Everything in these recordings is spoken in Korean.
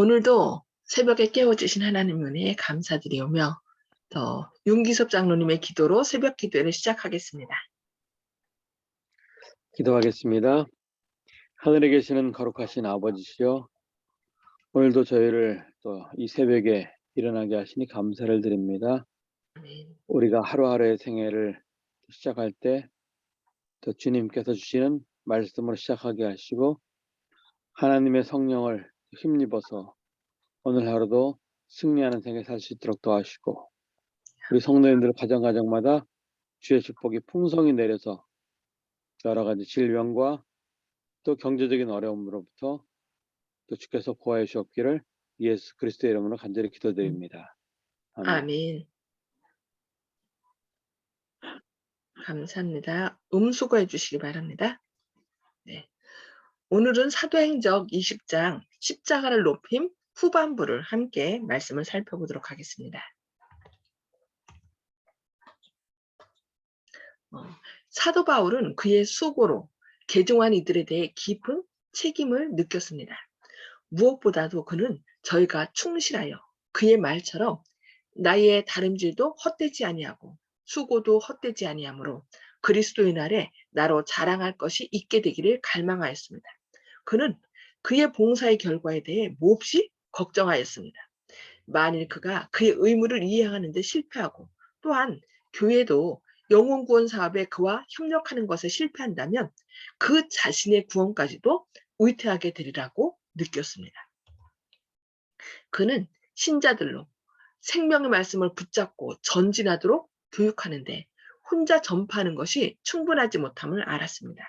오늘도 새벽에 깨워주신 하나님 은혜에 감사드리오며 더 윤기섭 장로님의 기도로 새벽 기도를 시작하겠습니다. 기도하겠습니다. 하늘에 계시는 거룩하신 아버지시여, 오늘도 저희를 또 이 새벽에 일어나게 하시니 감사를 드립니다. 아멘. 우리가 하루하루의 생애를 시작할 때 또 주님께서 주시는 말씀으로 시작하게 하시고 하나님의 성령을 힘입어서 오늘 하루도 승리하는 생애 살 수 있도록 도와주시고 우리 성도님들 가정마다 주의 축복이 풍성히 내려서 여러 가지 질병과 또 경제적인 어려움으로부터 또 주께서 보호해 주옵기를 예수 그리스도의 이름으로 간절히 기도드립니다. 아멘. 아멘. 감사합니다. 수고해 주시기 바랍니다. 네. 오늘은 사도행적 20장 십자가를 높임 후반부를 함께 말씀을 살펴보도록 하겠습니다. 사도 바울은 그의 수고로 개종한 이들에 대해 깊은 책임을 느꼈습니다. 무엇보다도 그는 저희가 충실하여 그의 말처럼 나의 다름질도 헛되지 아니하고 수고도 헛되지 아니하므로 그리스도의 날에 나로 자랑할 것이 있게 되기를 갈망하였습니다. 그는 그의 봉사의 결과에 대해 몹시 걱정하였습니다. 만일 그가 그의 의무를 이행하는 데 실패하고 또한 교회도 영혼 구원 사업에 그와 협력하는 것에 실패한다면 그 자신의 구원까지도 위태하게 되리라고 느꼈습니다. 그는 신자들로 생명의 말씀을 붙잡고 전진하도록 교육하는데 혼자 전파하는 것이 충분하지 못함을 알았습니다.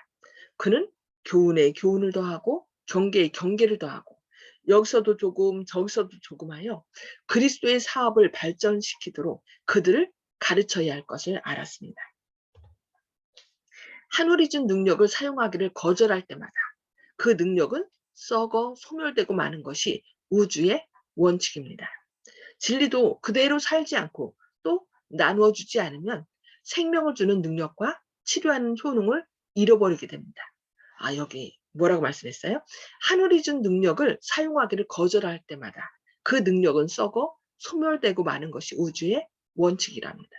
그는 교훈에 교훈을 더하고 경계에 경계를 더하고 여기서도 조금 저기서도 조금 하여 그리스도의 사업을 발전시키도록 그들을 가르쳐야 할 것을 알았습니다. 하늘이 준 능력을 사용하기를 거절할 때마다 그 능력은 썩어 소멸되고 마는 것이 우주의 원칙입니다. 진리도 그대로 살지 않고 또 나누어 주지 않으면 생명을 주는 능력과 치료하는 효능을 잃어버리게 됩니다. 여기 뭐라고 말씀했어요? 하늘이 준 능력을 사용하기를 거절할 때마다 그 능력은 썩어 소멸되고 마는 것이 우주의 원칙이랍니다.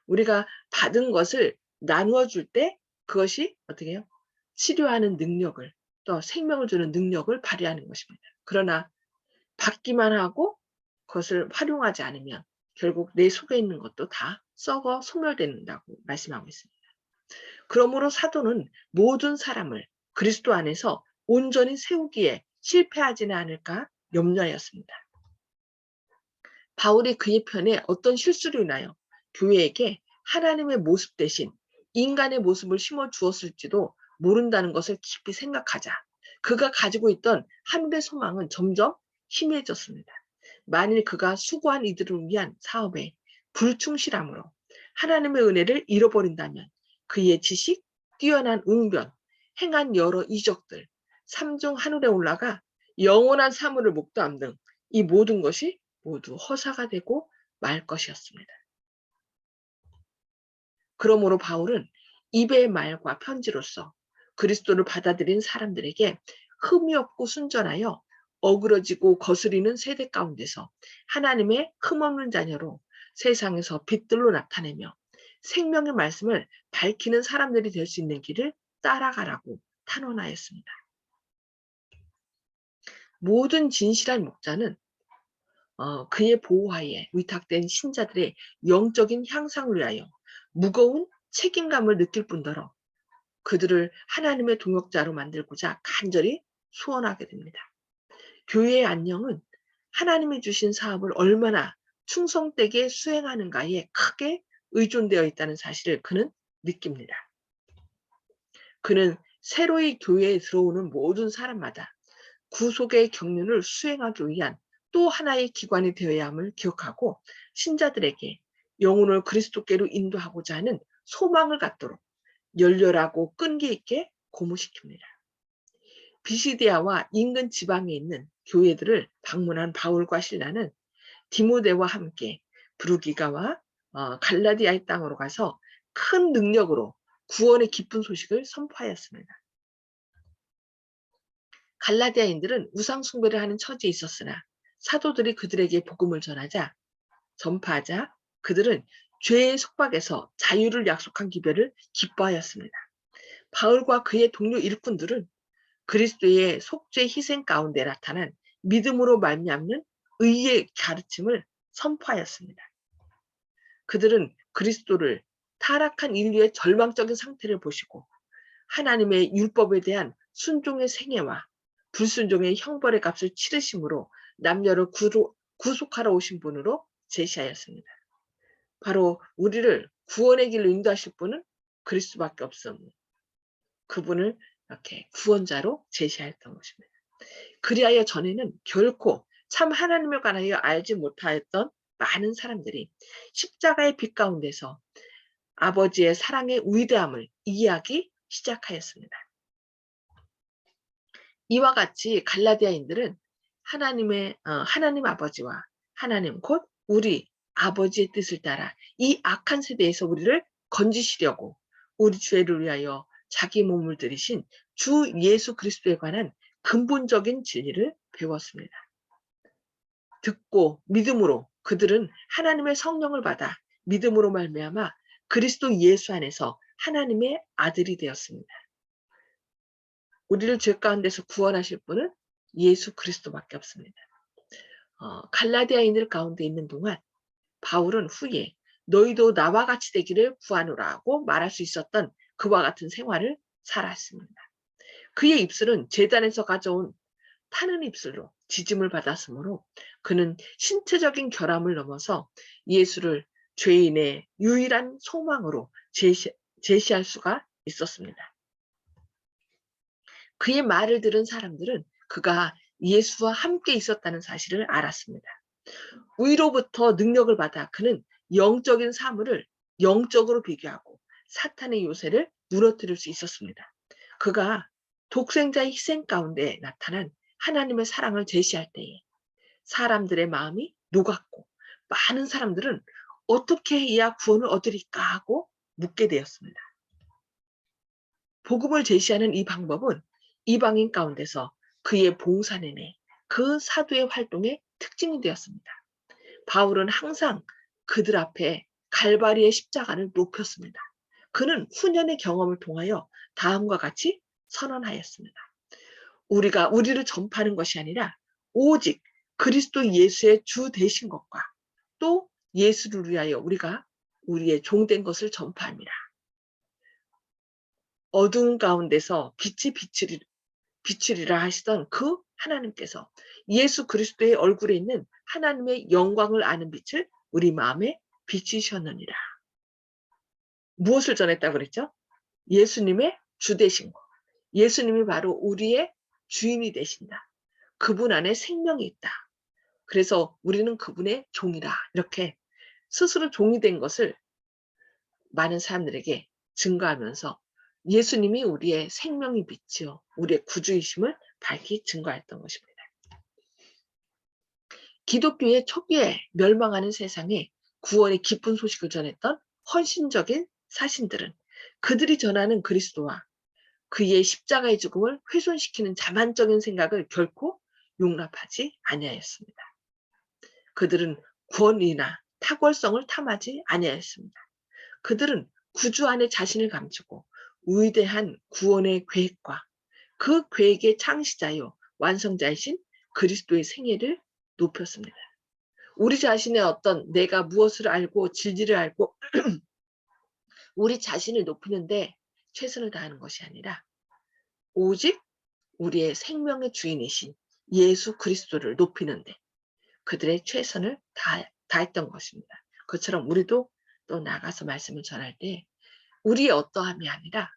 우리가 받은 것을 나누어 줄 때 그것이 어떻게 해요? 치료하는 능력을 또 생명을 주는 능력을 발휘하는 것입니다. 그러나 받기만 하고 그것을 활용하지 않으면 결국 내 속에 있는 것도 다 썩어 소멸된다고 말씀하고 있습니다. 그러므로 사도는 모든 사람을 그리스도 안에서 온전히 세우기에 실패하지는 않을까 염려하였습니다. 바울이 그의 편에 어떤 실수로 인하여 교회에게 하나님의 모습 대신 인간의 모습을 심어 주었을지도 모른다는 것을 깊이 생각하자 그가 가지고 있던 하늘의 소망은 점점 희미해졌습니다. 만일 그가 수고한 이들을 위한 사업에 불충실함으로 하나님의 은혜를 잃어버린다면 그의 지식, 뛰어난 응변, 행한 여러 이적들, 삼중 하늘에 올라가 영원한 사물을 목도함 등 이 모든 것이 모두 허사가 되고 말 것이었습니다. 그러므로 바울은 입의 말과 편지로서 그리스도를 받아들인 사람들에게 흠이 없고 순전하여 어그러지고 거스리는 세대 가운데서 하나님의 흠없는 자녀로 세상에서 빛들로 나타내며 생명의 말씀을 밝히는 사람들이 될 수 있는 길을 따라가라고 탄원하였습니다. 모든 진실한 목자는 그의 보호하에 위탁된 신자들의 영적인 향상을 위하여 무거운 책임감을 느낄 뿐더러 그들을 하나님의 동역자로 만들고자 간절히 소원하게 됩니다. 교회의 안녕은 하나님이 주신 사업을 얼마나 충성되게 수행하는가에 크게 의존되어 있다는 사실을 그는 느낍니다. 그는 새로이 교회에 들어오는 모든 사람마다 구속의 경륜을 수행하기 위한 또 하나의 기관이 되어야 함을 기억하고 신자들에게 영혼을 그리스도께로 인도하고자 하는 소망을 갖도록 열렬하고 끈기 있게 고무시킵니다. 비시디아와 인근 지방에 있는 교회들을 방문한 바울과 실라는 디모데와 함께 브루기가와 갈라디아의 땅으로 가서 큰 능력으로 구원의 기쁜 소식을 선포하였습니다. 갈라디아인들은 우상 숭배를 하는 처지에 있었으나 사도들이 그들에게 복음을 전파하자 그들은 죄의 속박에서 자유를 약속한 기별을 기뻐하였습니다. 바울과 그의 동료 일꾼들은 그리스도의 속죄 희생 가운데 나타난 믿음으로 말미암는 의의 가르침을 선포하였습니다. 그들은 그리스도를 타락한 인류의 절망적인 상태를 보시고 하나님의 율법에 대한 순종의 생애와 불순종의 형벌의 값을 치르심으로 남녀를 구속하러 오신 분으로 제시하였습니다. 바로 우리를 구원의 길로 인도하실 분은 그리스도밖에 없습니다. 그분을 이렇게 구원자로 제시하였던 것입니다. 그리하여 전에는 결코 참 하나님을 관하여 알지 못하였던 많은 사람들이 십자가의 빛 가운데서 아버지의 사랑의 위대함을 이해하기 시작하였습니다. 이와 같이 갈라디아인들은 하나님 아버지와 하나님 곧 우리 아버지의 뜻을 따라 이 악한 세대에서 우리를 건지시려고 우리 죄를 위하여 자기 몸을 들이신 주 예수 그리스도에 관한 근본적인 진리를 배웠습니다. 듣고 믿음으로 그들은 하나님의 성령을 받아 믿음으로 말미암아 그리스도 예수 안에서 하나님의 아들이 되었습니다. 우리를 죄 가운데서 구원하실 분은 예수 그리스도밖에 없습니다. 갈라디아인들 가운데 있는 동안 바울은 후에 너희도 나와 같이 되기를 구하노라고 말할 수 있었던 그와 같은 생활을 살았습니다. 그의 입술은 제단에서 가져온 타는 입술로 지짐을 받았으므로 그는 신체적인 결함을 넘어서 예수를 죄인의 유일한 소망으로 제시할 수가 있었습니다. 그의 말을 들은 사람들은 그가 예수와 함께 있었다는 사실을 알았습니다. 위로부터 능력을 받아 그는 영적인 사물을 영적으로 비교하고 사탄의 요새를 무너뜨릴 수 있었습니다. 그가 독생자의 희생 가운데 나타난 하나님의 사랑을 제시할 때에 사람들의 마음이 녹았고 많은 사람들은 어떻게 해야 구원을 얻으리까 하고 묻게 되었습니다. 복음을 제시하는 이 방법은 이방인 가운데서 그의 봉사 내내 그 사도의 활동의 특징이 되었습니다. 바울은 항상 그들 앞에 갈바리의 십자가를 높였습니다. 그는 후년의 경험을 통하여 다음과 같이 선언하였습니다. 우리가 우리를 전파하는 것이 아니라 오직 그리스도 예수의 주 되신 것과 또 예수를 위하여 우리가 우리의 종된 것을 전파합니다. 어두운 가운데서 빛이 비추리라 하시던 그 하나님께서 예수 그리스도의 얼굴에 있는 하나님의 영광을 아는 빛을 우리 마음에 비추셨느니라. 무엇을 전했다고 그랬죠? 예수님의 주 되신 것. 예수님이 바로 우리의 주인이 되신다. 그분 안에 생명이 있다. 그래서 우리는 그분의 종이다. 이렇게 스스로 종이 된 것을 많은 사람들에게 증거하면서 예수님이 우리의 생명이 빛이요 우리의 구주이심을 밝히 증거했던 것입니다. 기독교의 초기에 멸망하는 세상에 구원의 기쁜 소식을 전했던 헌신적인 사신들은 그들이 전하는 그리스도와 그의 십자가의 죽음을 훼손시키는 자만적인 생각을 결코 용납하지 아니하였습니다. 그들은 권위나 탁월성을 탐하지 아니하였습니다. 그들은 구주 안에 자신을 감추고 위대한 구원의 계획과 그 계획의 창시자요 완성자이신 그리스도의 생애를 높였습니다. 우리 자신의 어떤 내가 무엇을 알고 진리를 알고 우리 자신을 높이는데 최선을 다하는 것이 아니라 오직 우리의 생명의 주인이신 예수 그리스도를 높이는데 그들의 최선을 다했던 것입니다. 그처럼 우리도 또 나가서 말씀을 전할 때 우리의 어떠함이 아니라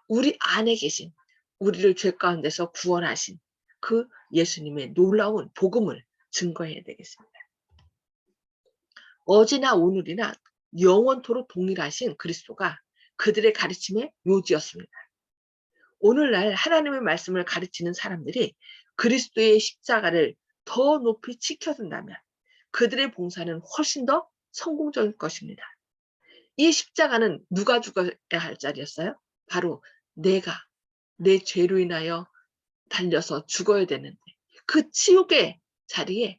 우리 안에 계신 우리를 죄 가운데서 구원하신 그 예수님의 놀라운 복음을 증거해야 되겠습니다. 어제나 오늘이나 영원토록 동일하신 그리스도가 그들의 가르침의 묘지였습니다. 오늘날 하나님의 말씀을 가르치는 사람들이 그리스도의 십자가를 더 높이 지켜둔다면 그들의 봉사는 훨씬 더 성공적일 것입니다. 이 십자가는 누가 죽어야 할 자리였어요? 바로 내가 내 죄로 인하여 달려서 죽어야 되는데 그 지옥의 자리에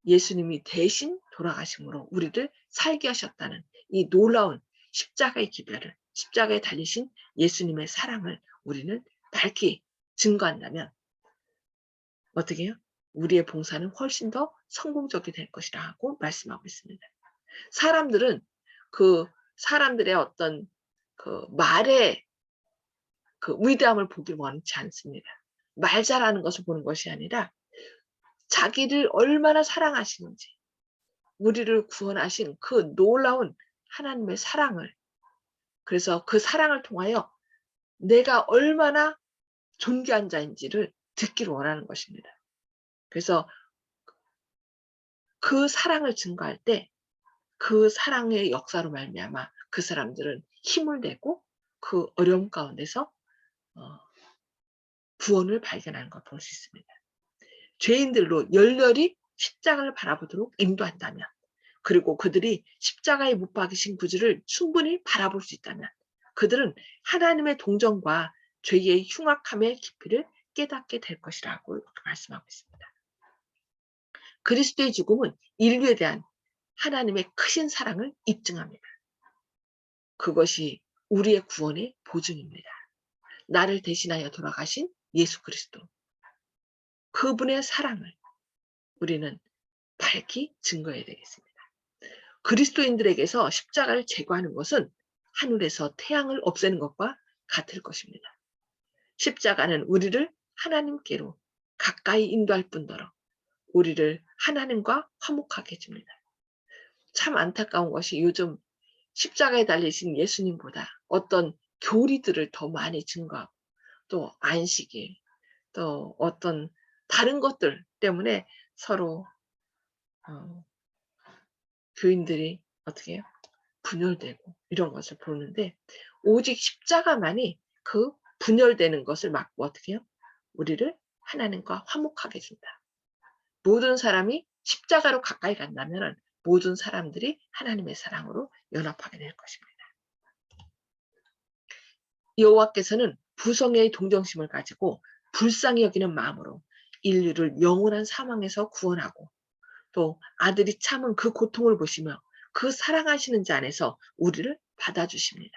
예수님이 대신 돌아가심으로 우리를 살게 하셨다는 이 놀라운 십자가의 기별을, 십자가에 달리신 예수님의 사랑을 우리는 밝히 증거한다면 어떻게 해요? 우리의 봉사는 훨씬 더 성공적이 될 것이라고 말씀하고 있습니다. 사람들은 그 사람들의 어떤 그 말의 그 위대함을 보길 원치 않습니다. 말 잘하는 것을 보는 것이 아니라 자기를 얼마나 사랑하시는지, 우리를 구원하신 그 놀라운 하나님의 사랑을, 그래서 그 사랑을 통하여 내가 얼마나 존귀한 자인지를 듣기를 원하는 것입니다. 그래서 그 사랑을 증거할 때 그 사랑의 역사로 말미암아 그 사람들은 힘을 내고 그 어려움 가운데서 구원을 발견하는 걸 볼 수 있습니다. 죄인들로 열렬히 십자가를 바라보도록 인도한다면, 그리고 그들이 십자가에 못 박이신 구주를 충분히 바라볼 수 있다면 그들은 하나님의 동정과 죄의 흉악함의 깊이를 깨닫게 될 것이라고 말씀하고 있습니다. 그리스도의 죽음은 인류에 대한 하나님의 크신 사랑을 입증합니다. 그것이 우리의 구원의 보증입니다. 나를 대신하여 돌아가신 예수 그리스도, 그분의 사랑을 우리는 밝히 증거해야 되겠습니다. 그리스도인들에게서 십자가를 제거하는 것은 하늘에서 태양을 없애는 것과 같을 것입니다. 십자가는 우리를 하나님께로 가까이 인도할 뿐더러 우리를 하나님과 화목하게 해줍니다. 참 안타까운 것이 요즘 십자가에 달리신 예수님보다 어떤 교리들을 더 많이 증거하고 또 안식일, 또 어떤 다른 것들 때문에 서로 교인들이 어떻게 해요? 분열되고 이런 것을 보는데, 오직 십자가만이 그 분열되는 것을 막고 어떻게 해요? 우리를 하나님과 화목하게 준다. 모든 사람이 십자가로 가까이 간다면 모든 사람들이 하나님의 사랑으로 연합하게 될 것입니다. 여호와께서는 부성애의 동정심을 가지고 불쌍히 여기는 마음으로 인류를 영원한 사망에서 구원하고 또 아들이 참은 그 고통을 보시며 그 사랑하시는 자 안에서 우리를 받아주십니다.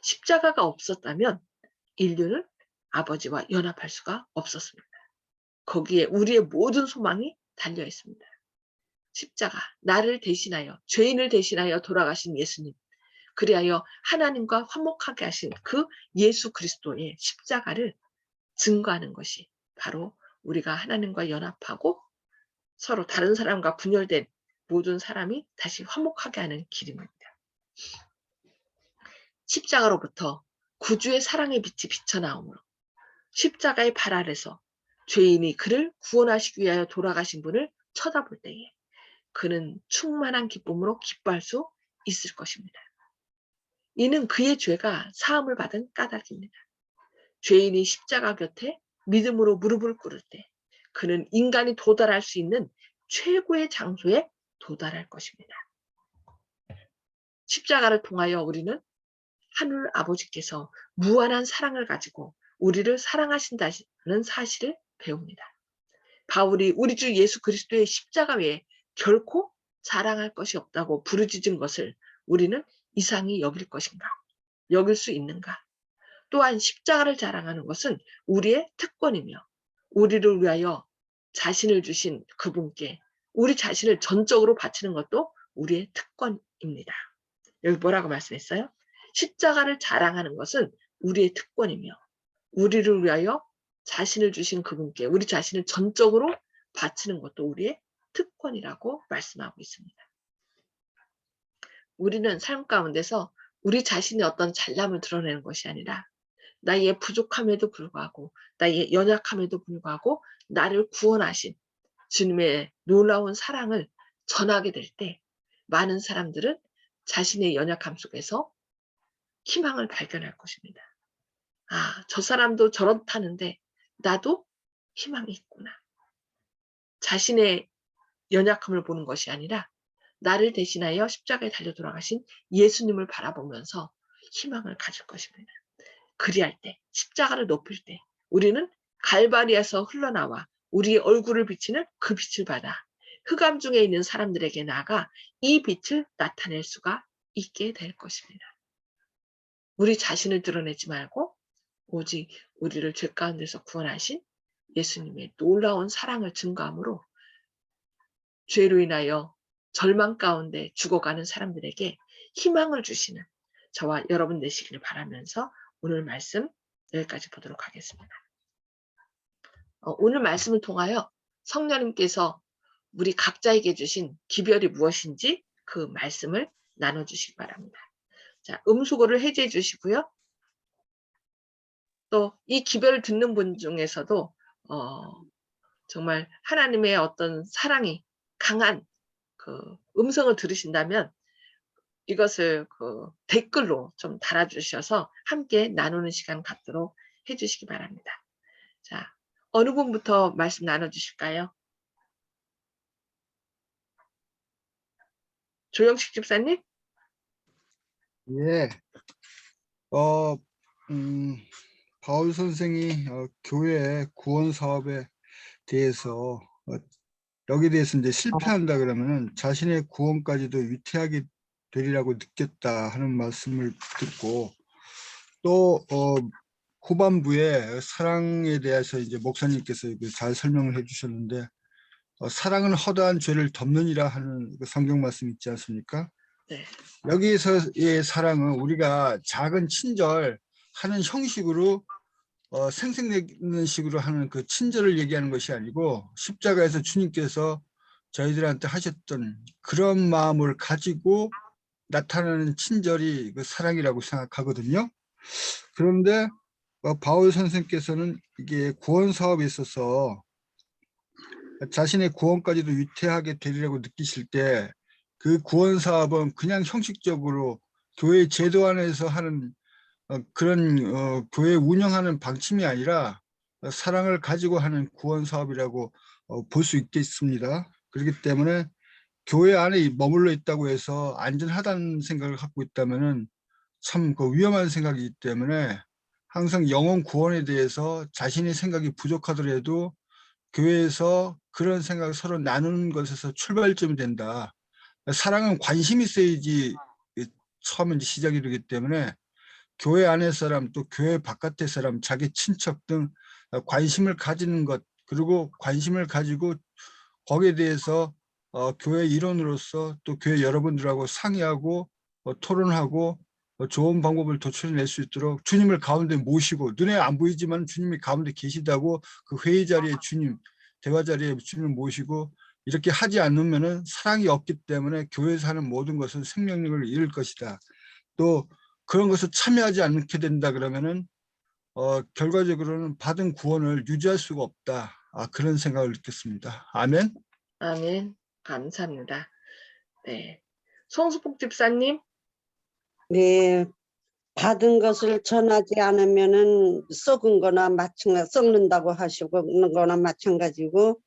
십자가가 없었다면 인류는 아버지와 연합할 수가 없었습니다. 거기에 우리의 모든 소망이 달려 있습니다. 십자가, 나를 대신하여, 죄인을 대신하여 돌아가신 예수님, 그리하여 하나님과 화목하게 하신 그 예수 그리스도의 십자가를 증거하는 것이 바로 우리가 하나님과 연합하고 서로 다른 사람과 분열된 모든 사람이 다시 화목하게 하는 길입니다. 십자가로부터 구주의 사랑의 빛이 비쳐나오므로 십자가의 발 아래서 죄인이 그를 구원하시기 위하여 돌아가신 분을 쳐다볼 때에 그는 충만한 기쁨으로 기뻐할 수 있을 것입니다. 이는 그의 죄가 사함을 받은 까닭입니다. 죄인이 십자가 곁에 믿음으로 무릎을 꿇을 때 그는 인간이 도달할 수 있는 최고의 장소에 도달할 것입니다. 십자가를 통하여 우리는 하늘 아버지께서 무한한 사랑을 가지고 우리를 사랑하신다는 사실을 배웁니다. 바울이 우리 주 예수 그리스도의 십자가 외에 결코 자랑할 것이 없다고 부르짖은 것을 우리는 이상히 여길 것인가? 여길 수 있는가? 또한 십자가를 자랑하는 것은 우리의 특권이며 우리를 위하여 자신을 주신 그분께 우리 자신을 전적으로 바치는 것도 우리의 특권입니다. 여기 뭐라고 말씀했어요? 십자가를 자랑하는 것은 우리의 특권이며 우리를 위하여 자신을 주신 그분께 우리 자신을 전적으로 바치는 것도 우리의 특권이라고 말씀하고 있습니다. 우리는 삶 가운데서 우리 자신의 어떤 잘남을 드러내는 것이 아니라 나의 부족함에도 불구하고 나의 연약함에도 불구하고 나를 구원하신 주님의 놀라운 사랑을 전하게 될 때 많은 사람들은 자신의 연약함 속에서 희망을 발견할 것입니다. 아, 저 사람도 저렇다는데 나도 희망이 있구나. 자신의 연약함을 보는 것이 아니라 나를 대신하여 십자가에 달려 돌아가신 예수님을 바라보면서 희망을 가질 것입니다. 그리할 때, 십자가를 높일 때 우리는 갈바리에서 흘러나와 우리의 얼굴을 비치는 그 빛을 받아 흑암 중에 있는 사람들에게 나아가 이 빛을 나타낼 수가 있게 될 것입니다. 우리 자신을 드러내지 말고 오직 우리를 죄 가운데서 구원하신 예수님의 놀라운 사랑을 증거함으로 죄로 인하여 절망 가운데 죽어가는 사람들에게 희망을 주시는 저와 여러분 되시기를 바라면서 오늘 말씀 여기까지 보도록 하겠습니다. 오늘 말씀을 통하여 성령님께서 우리 각자에게 주신 기별이 무엇인지 그 말씀을 나눠주시기 바랍니다. 자, 음수고를 해제해 주시고요. 또 이 기별을 듣는 분 중에서도 정말 하나님의 어떤 사랑이 강한 그 음성을 들으신다면 이것을 그 댓글로 좀 달아주셔서 함께 나누는 시간 갖도록 해주시기 바랍니다. 자, 어느 분부터 말씀 나눠주실까요? 조영식 집사님? 예, 어, 바울 선생이 교회 구원 사업에 대해서 여기에 대해서 이제 실패한다 그러면은 자신의 구원까지도 위태하게 되리라고 느꼈다 하는 말씀을 듣고 또 후반부에 사랑에 대해서 이제 목사님께서 잘 설명을 해주셨는데 사랑은 허다한 죄를 덮느니라 하는 그 성경 말씀 있지 않습니까? 네. 여기서의 사랑은 우리가 작은 친절 하는 형식으로 생색내는 식으로 하는 그 친절을 얘기하는 것이 아니고 십자가에서 주님께서 저희들한테 하셨던 그런 마음을 가지고 나타나는 친절이 그 사랑이라고 생각하거든요. 그런데 바울 선생께서는 이게 구원 사업에 있어서 자신의 구원까지도 위태하게 되리라고 느끼실 때 그 구원 사업은 그냥 형식적으로 교회 제도 안에서 하는 그런 교회 운영하는 방침이 아니라 사랑을 가지고 하는 구원 사업이라고 볼 수 있겠습니다. 그렇기 때문에 교회 안에 머물러 있다고 해서 안전하다는 생각을 갖고 있다면은 참 그 위험한 생각이기 때문에 항상 영혼 구원에 대해서 자신의 생각이 부족하더라도 교회에서 그런 생각을 서로 나누는 것에서 출발점이 된다. 사랑은 관심이 있어야지 처음에 이제 시작이 되기 때문에 교회 안의 사람 또 교회 바깥의 사람 자기 친척 등 관심을 가지는 것 그리고 관심을 가지고 거기에 대해서 교회 일원으로서 또 교회 여러분들하고 상의하고 토론하고 좋은 방법을 도출해낼 수 있도록 주님을 가운데 모시고 눈에 안 보이지만 주님이 가운데 계시다고 그 회의 자리에 주님 대화 자리에 주님을 모시고 이렇게 하지 않으면은 사랑이 없기 때문에 교회에서 하는 모든 것은 생명력을 잃을 것이다. 또 그런 것을 참여하지 않게 된다 그러면은 결과적으로는 받은 구원을 유지할 수가 없다. 그런 생각을 느꼈습니다. 아멘. 아멘. 감사합니다. 네. 송수복 집사님? 네, 받은 것을 전하지 않으면은 썩은 거나 썩는다고 하시고 거나 마찬가지고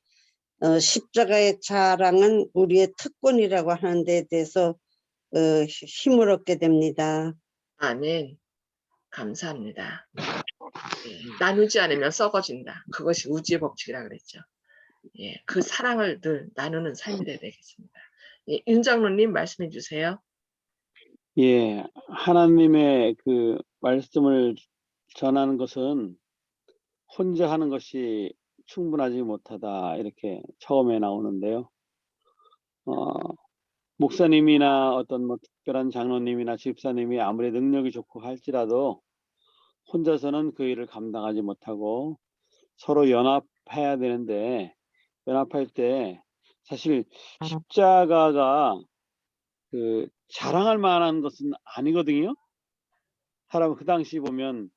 십자가의 자랑은 우리의 특권이라고 하는 데 대해서 힘을 얻게 됩니다. 아멘. 감사합니다. 나누지 않으면 썩어진다. 그것이 우주의 법칙이라 그랬죠. 예, 그 사랑을 늘 나누는 삶이 되야 되겠습니다. 예, 윤 장로님 말씀해 주세요. 예, 하나님의 그 말씀을 전하는 것은 혼자 하는 것이 충분하지 못하다 이렇게 처음에 나오는데요. 목사님이나 어떤 뭐 특별한 장로님이나 집사님이 아무리 능력이 좋고 할지라도 혼자서는 그 일을 감당하지 못하고 서로 연합해야 되는데 연합할 때 사실 십자가가 그 자랑할 만한 것은 아니거든요. 사람 그 당시 보면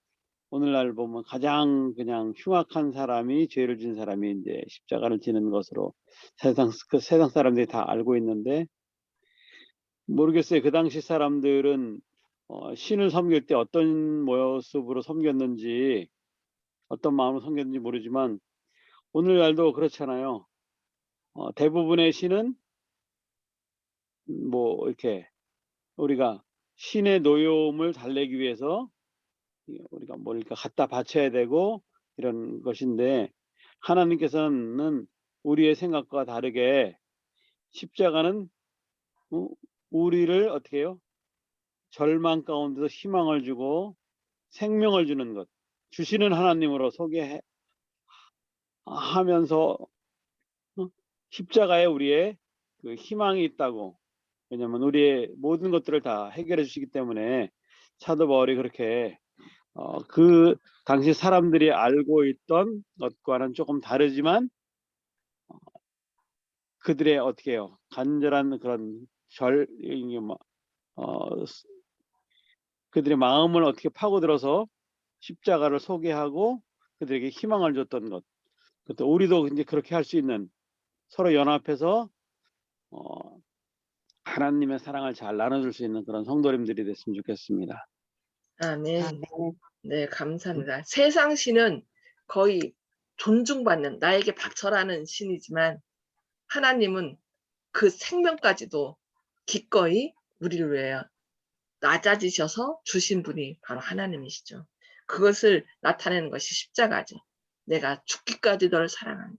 오늘날 보면 가장 그냥 흉악한 사람이 죄를 진 사람이 이제 십자가를 지는 것으로 세상 사람들이 다 알고 있는데 모르겠어요. 그 당시 사람들은 신을 섬길 때 어떤 모습으로 섬겼는지 어떤 마음으로 섬겼는지 모르지만 오늘날도 그렇잖아요. 대부분의 신은 뭐 이렇게 우리가 신의 노여움을 달래기 위해서 우리가 뭘 갖다 바쳐야 되고 이런 것인데 하나님께서는 우리의 생각과 다르게 십자가는 우리를 어떻게 해요? 절망 가운데서 희망을 주고 생명을 주는 것, 주시는 하나님으로 소개하면서 십자가에 우리의 그 희망이 있다고. 왜냐하면 우리의 모든 것들을 다 해결해 주시기 때문에 사도 바울이 그렇게 그 당시 사람들이 알고 있던 것과는 조금 다르지만 그들의 어떻게 해요? 간절한 그런 이게 그들의 마음을 어떻게 파고들어서 십자가를 소개하고 그들에게 희망을 줬던 것. 또 우리도 이제 그렇게 할 수 있는, 서로 연합해서 하나님의 사랑을 잘 나눠줄 수 있는 그런 성도님들이 됐으면 좋겠습니다. 아멘. 아멘. 네, 감사합니다. 세상 신은 거의 존중받는, 나에게 박철하는 신이지만 하나님은 그 생명까지도 기꺼이 우리를 위해 낮아지셔서 주신 분이 바로 하나님이시죠. 그것을 나타내는 것이 십자가죠. 내가 죽기까지 너를 사랑한다.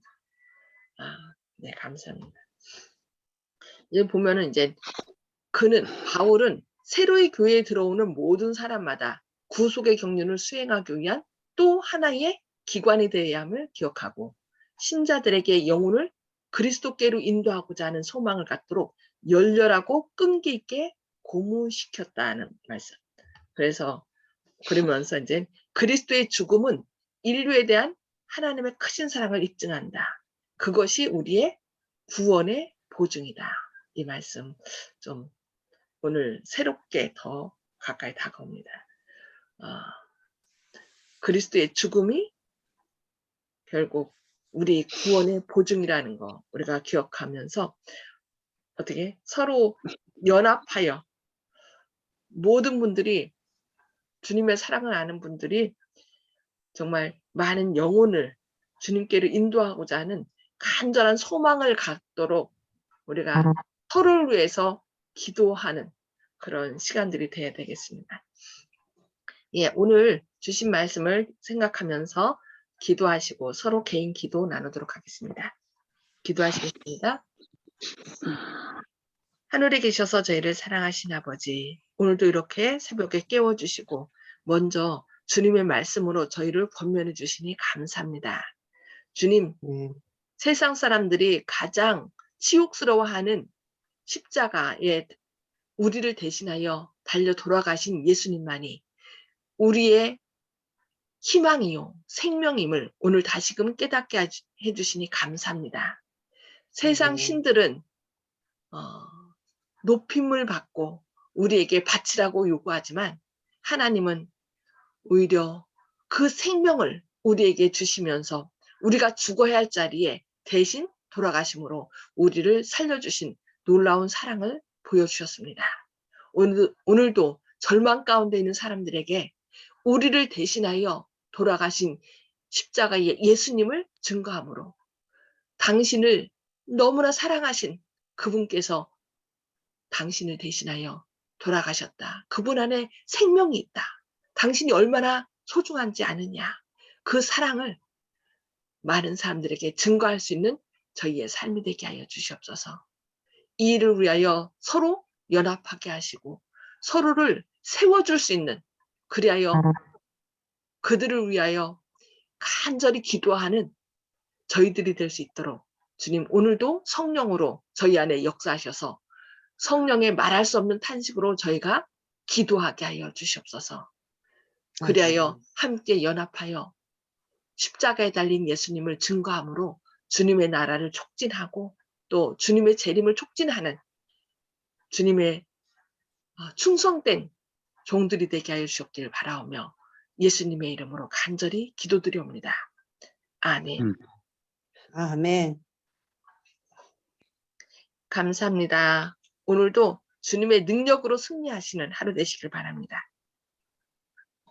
네, 감사합니다. 이제 보면은 이제 바울은 새로이 교회에 들어오는 모든 사람마다 구속의 경륜을 수행하기 위한 또 하나의 기관이 되어야 함을 기억하고, 신자들에게 영혼을 그리스도께로 인도하고자 하는 소망을 갖도록 열렬하고 끈기 있게 고무시켰다는 말씀. 그러면서 이제 그리스도의 죽음은 인류에 대한 하나님의 크신 사랑을 입증한다. 그것이 우리의 구원의 보증이다. 이 말씀 좀 오늘 새롭게 더 가까이 다가옵니다. 그리스도의 죽음이 결국 우리 구원의 보증이라는 거 우리가 기억하면서 어떻게 서로 연합하여 모든 분들이, 주님의 사랑을 아는 분들이 정말 많은 영혼을 주님께로 인도하고자 하는 간절한 소망을 갖도록 우리가 서로를 위해서 기도하는 그런 시간들이 돼야 되겠습니다. 예, 오늘 주신 말씀을 생각하면서 기도하시고 서로 개인 기도 나누도록 하겠습니다. 기도하시겠습니다. 하늘에 계셔서 저희를 사랑하신 아버지, 오늘도 이렇게 새벽에 깨워주시고 먼저 주님의 말씀으로 저희를 권면해 주시니 감사합니다. 주님, 세상 사람들이 가장 치욕스러워하는 십자가에 우리를 대신하여 달려 돌아가신 예수님만이 우리의 희망이요 생명임을 오늘 다시금 깨닫게 해주시니 감사합니다. 세상 신들은 높임을 받고 우리에게 바치라고 요구하지만 하나님은 오히려 그 생명을 우리에게 주시면서 우리가 죽어야 할 자리에 대신 돌아가심으로 우리를 살려주신 놀라운 사랑을 보여주셨습니다. 오늘도 절망 가운데 있는 사람들에게 우리를 대신하여 돌아가신 십자가의 예수님을 증거함으로 당신을 너무나 사랑하신 그분께서 당신을 대신하여 돌아가셨다. 그분 안에 생명이 있다. 당신이 얼마나 소중한지 아느냐. 그 사랑을 많은 사람들에게 증거할 수 있는 저희의 삶이 되게 하여 주시옵소서. 이 일을 위하여 서로 연합하게 하시고 서로를 세워줄 수 있는, 그리하여 그들을 위하여 간절히 기도하는 저희들이 될 수 있도록 주님 오늘도 성령으로 저희 안에 역사하셔서 성령의 말할 수 없는 탄식으로 저희가 기도하게 하여 주시옵소서. 그리하여 함께 연합하여 십자가에 달린 예수님을 증거함으로 주님의 나라를 촉진하고 또 주님의 재림을 촉진하는 주님의 충성된 종들이 되게 하여 주옵기를 바라오며 예수님의 이름으로 간절히 기도드리옵니다. 아멘. 아멘. 감사합니다. 오늘도 주님의 능력으로 승리하시는 하루 되시길 바랍니다.